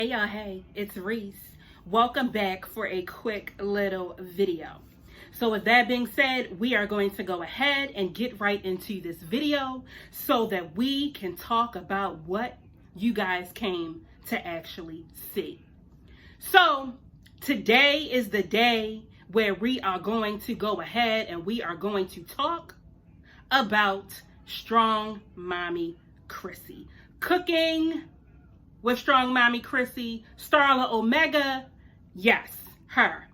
Hey y'all, hey, it's Reese. Welcome back for a quick little video. So with that being said, we are going to go ahead and get right into this video so that we can talk about what you guys came to actually see. So today is the day where we are going to go ahead and we are going to talk about Strong Mommy Chrissy. Cooking with Strong Mommy Chrissy, Starla Omega, yes, her.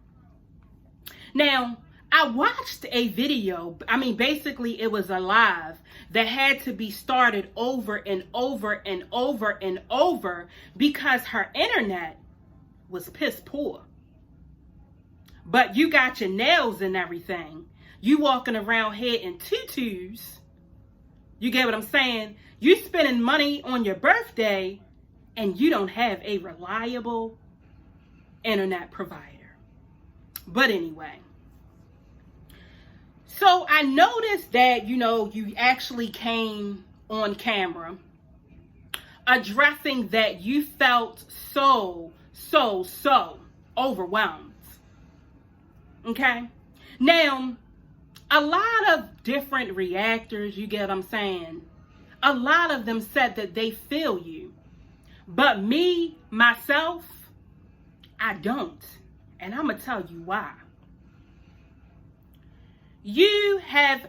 Now, I watched a video, basically it was a live that had to be started over and over and over and over because her internet was piss poor. But you got your nails and everything. You walking around here in tutus. You get what I'm saying? You spending money on your birthday and you don't have a reliable internet provider. But anyway, so I noticed that, you actually came on camera addressing that you felt so overwhelmed. Okay? Now, a lot of different reactors, you get what I'm saying? A lot of them said that they feel you. But me, myself, I don't. And I'm going to tell you why. You have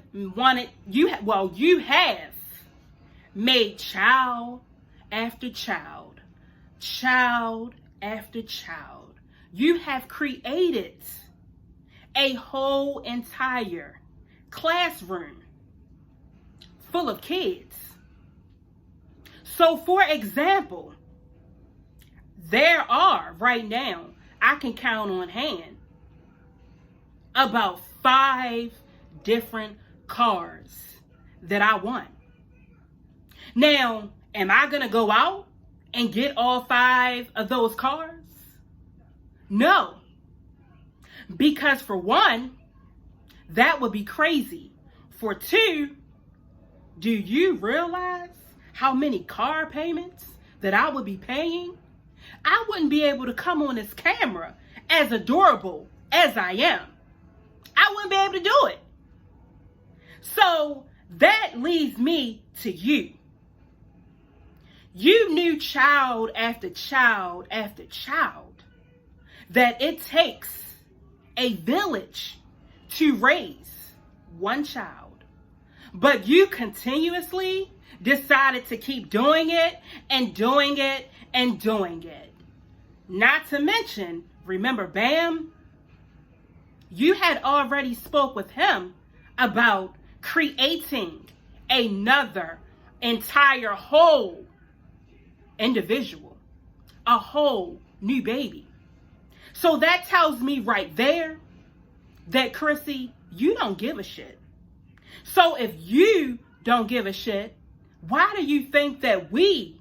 made child after child after child. You have created a whole entire classroom full of kids. So, for example, there are, right now, I can count on hand, about 5 different cars that I want. Now, am I going to go out and get all 5 of those cars? No. Because for one, that would be crazy. For two, do you realize how many car payments that I would be paying? I wouldn't be able to come on this camera as adorable as I am. I wouldn't be able to do it. So that leads me to you. You knew child after child after child that it takes a village to raise one child. But you continuously decided to keep doing it and doing it and doing it. Not to mention, remember Bam? You had already spoke with him about creating another entire whole individual, a whole new baby. So that tells me right there that Chrissy, you don't give a shit. So if you don't give a shit, why do you think that we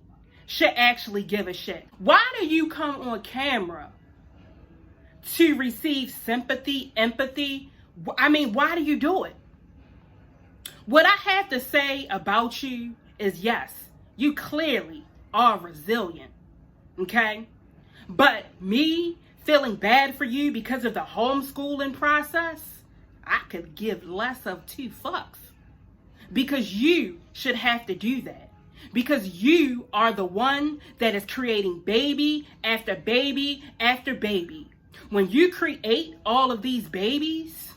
should actually give a shit? Why do you come on camera to receive sympathy, empathy? Why do you do it? What I have to say about you is yes, you clearly are resilient, okay? But me feeling bad for you because of the homeschooling process, I could give less of 2 fucks. Because you should have to do that. Because you are the one that is creating baby after baby after baby. When you create all of these babies,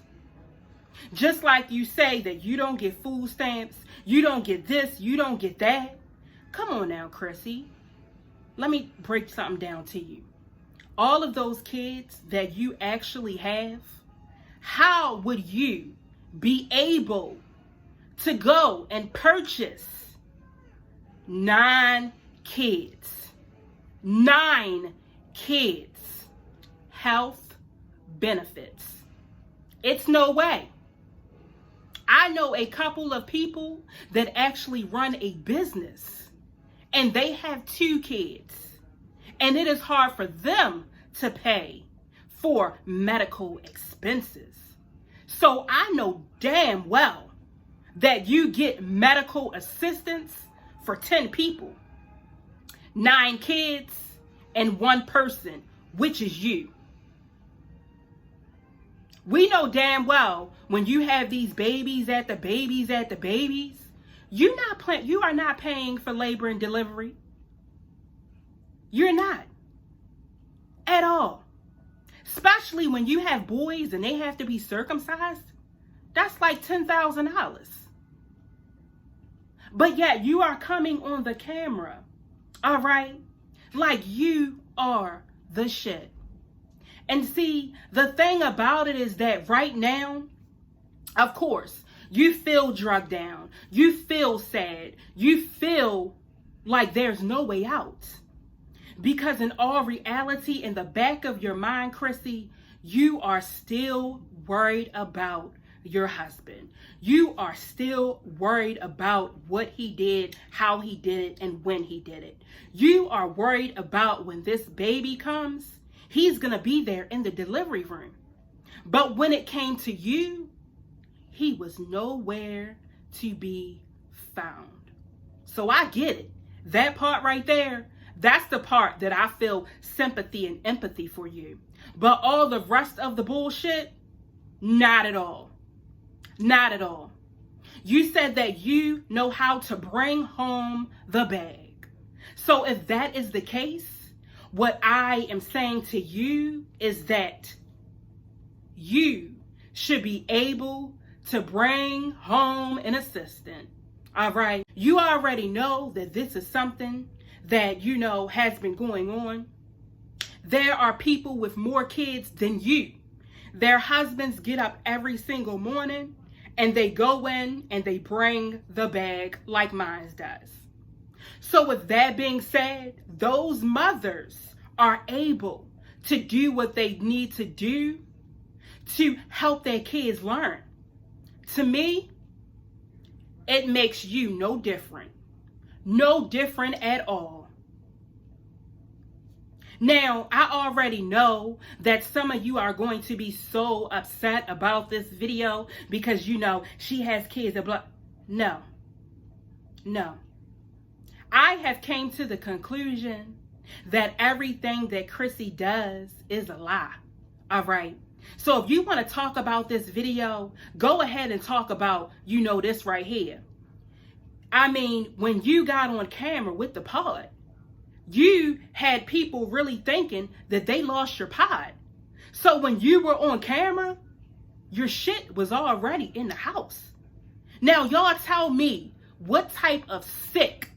just like you say that you don't get food stamps, you don't get this, you don't get that. Come on now, Chrissy. Let me break something down to you. All of those kids that you actually have, how would you be able to go and purchase 9 kids health benefits? It's no way. I know a couple of people that actually run a business and they have 2 kids and it is hard for them to pay for medical expenses. So I know damn well that you get medical assistance for 10 people, 9 kids, and one person, which is you. We know damn well when you have these babies at the babies, you are not paying for labor and delivery. You're not at all. Especially when you have boys and they have to be circumcised. That's like $10,000. But yet you are coming on the camera, all right, like you are the shit. And see, the thing about it is that right now, of course, you feel drugged down. You feel sad. You feel like there's no way out. Because in all reality, in the back of your mind, Chrissy, you are still worried about your husband. You are still worried about what he did, how he did it, and when he did it. You are worried about when this baby comes, he's going to be there in the delivery room. But when it came to you, he was nowhere to be found. So I get it. That part right there, that's the part that I feel sympathy and empathy for you. But all the rest of the bullshit, not at all. Not at all. You said that you know how to bring home the bag. So if that is the case, what I am saying to you is that you should be able to bring home an assistant. All right. You already know that this is something that, you know, has been going on. There are people with more kids than you. Their husbands get up every single morning and they go in and they bring the bag like mine does. So with that being said, those mothers are able to do what they need to do to help their kids learn. To me, it makes you no different. No different at all. Now, I already know that some of you are going to be so upset about this video because, you know, she has kids. No. I have came to the conclusion that everything that Chrissy does is a lie. All right. So if you want to talk about this video, go ahead and talk about, you know, this right here. I mean, when you got on camera with the pod, you had people really thinking that they lost your pod. So when you were on camera, your shit was already in the house. Now, y'all tell me, what type of sick,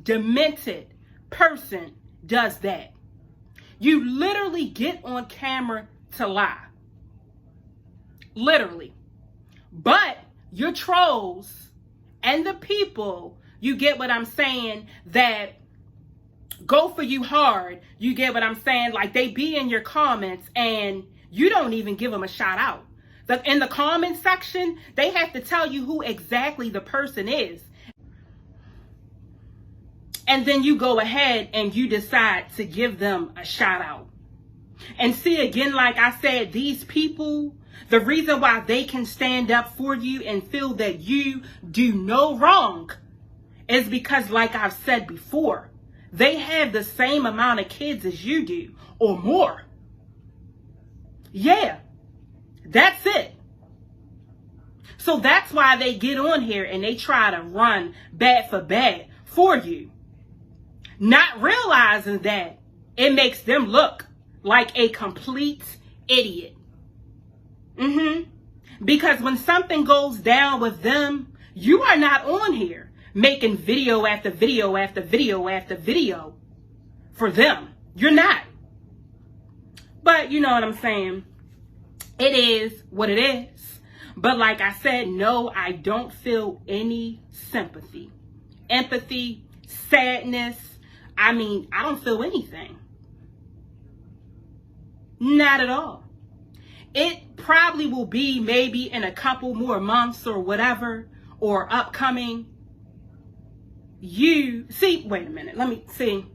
demented person does that? You literally get on camera to lie. Literally. But your trolls and the people, you get what I'm saying, that go for you hard, you get what I'm saying, like they be in your comments and you don't even give them a shout out. In the comment section, they have to tell you who exactly the person is. And then you go ahead and you decide to give them a shout out. And see, again, like I said, these people, the reason why they can stand up for you and feel that you do no wrong is because, like I've said before, they have the same amount of kids as you do or more. Yeah, that's it. So that's why they get on here and they try to run bad for bad for you. Not realizing that it makes them look like a complete idiot. Because when something goes down with them, you are not on here making video after video after video after video for them. You're not. But you know what I'm saying? It is what it is. But like I said, no, I don't feel any sympathy, empathy, sadness. I mean, I don't feel anything. Not at all. It probably will be maybe in a couple more months or whatever, or upcoming. You see, wait a minute. Let me see.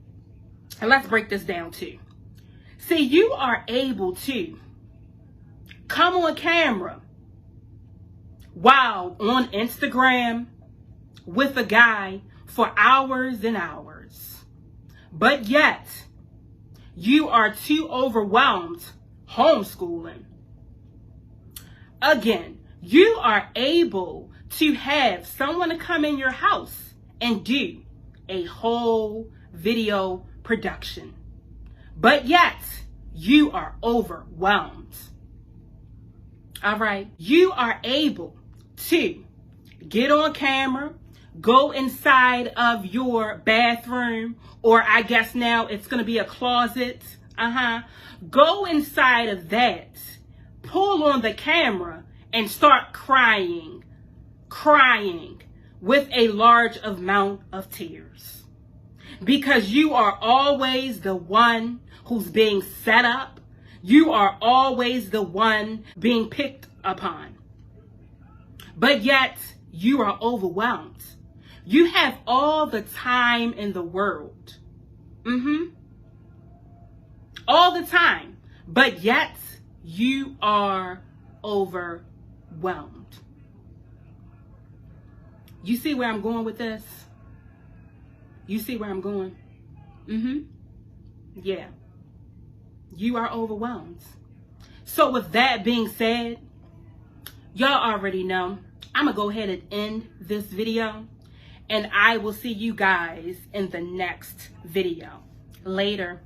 And let's break this down too. See, you are able to come on camera while on Instagram with a guy for hours and hours. But yet, you are too overwhelmed homeschooling. Again, you are able to have someone to come in your house and do a whole video production, but yet you are overwhelmed. All right, you are able to get on camera, go inside of your bathroom, or I guess now it's going to be a closet. Go inside of that, pull on the camera, and start crying with a large amount of tears. Because you are always the one who's being set up. You are always the one being picked upon. But yet, you are overwhelmed. You have all the time in the world. All the time. But yet, you are overwhelmed. You see where I'm going with this? You see where I'm going? Yeah. You are overwhelmed. So with that being said, y'all already know, I'm going to go ahead and end this video. And I will see you guys in the next video. Later.